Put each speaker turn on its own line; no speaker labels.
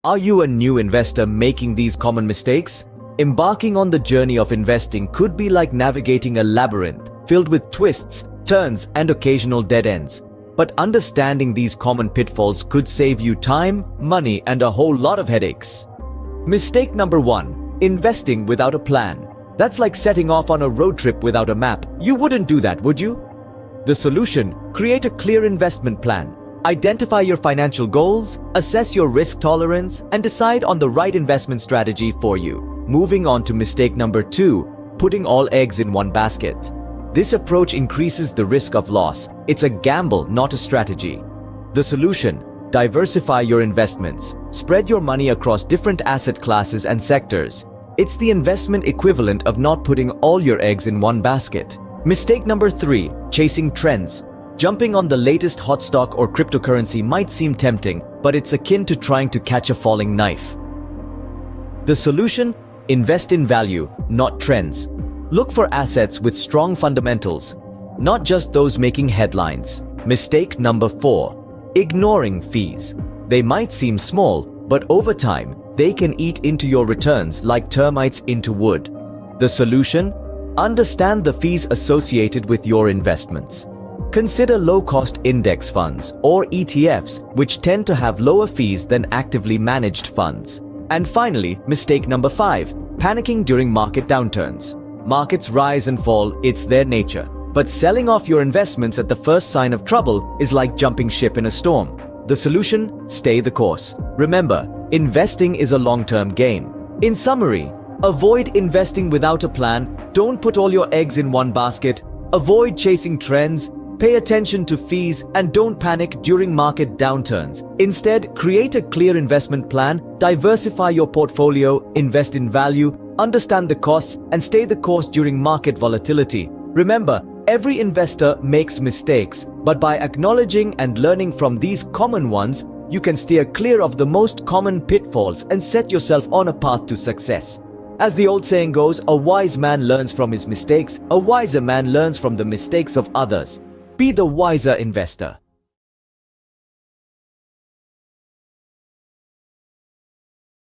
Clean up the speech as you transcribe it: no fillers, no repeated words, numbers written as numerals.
Are you a new investor making these common mistakes? Embarking on the journey of investing could be like navigating a labyrinth filled with twists, turns, and occasional dead ends. But understanding these common pitfalls could save you time, money, and a whole lot of headaches. Mistake number 1. Investing without a plan. That's like setting off on a road trip without a map. You wouldn't do that, would you? The solution: create a clear investment plan. Identify your financial goals, assess your risk tolerance, and decide on the right investment strategy for you. Moving on to mistake number 2, putting all eggs in one basket. This approach increases the risk of loss. It's a gamble, not a strategy. The solution: diversify your investments. Spread your money across different asset classes and sectors. It's the investment equivalent of not putting all your eggs in one basket. Mistake number 3, chasing trends. Jumping on the latest hot stock or cryptocurrency might seem tempting, but it's akin to trying to catch a falling knife. The solution: invest in value, not trends. Look for assets with strong fundamentals, not just those making headlines. Mistake number 4, ignoring fees. They might seem small, but over time, they can eat into your returns like termites into wood. The solution: understand the fees associated with your investments. Consider low-cost index funds or ETFs, which tend to have lower fees than actively managed funds. And finally, mistake number 5, panicking during market downturns. Markets rise and fall, it's their nature. But selling off your investments at the first sign of trouble is like jumping ship in a storm. The solution: stay the course. Remember, investing is a long-term game. In summary, avoid investing without a plan, don't put all your eggs in one basket, avoid chasing trends, pay attention to fees, and don't panic during market downturns. Instead, create a clear investment plan, diversify your portfolio, invest in value, understand the costs, and stay the course during market volatility. Remember, every investor makes mistakes, but by acknowledging and learning from these common ones, you can steer clear of the most common pitfalls and set yourself on a path to success. As the old saying goes, a wise man learns from his mistakes, a wiser man learns from the mistakes of others. Be the wiser investor.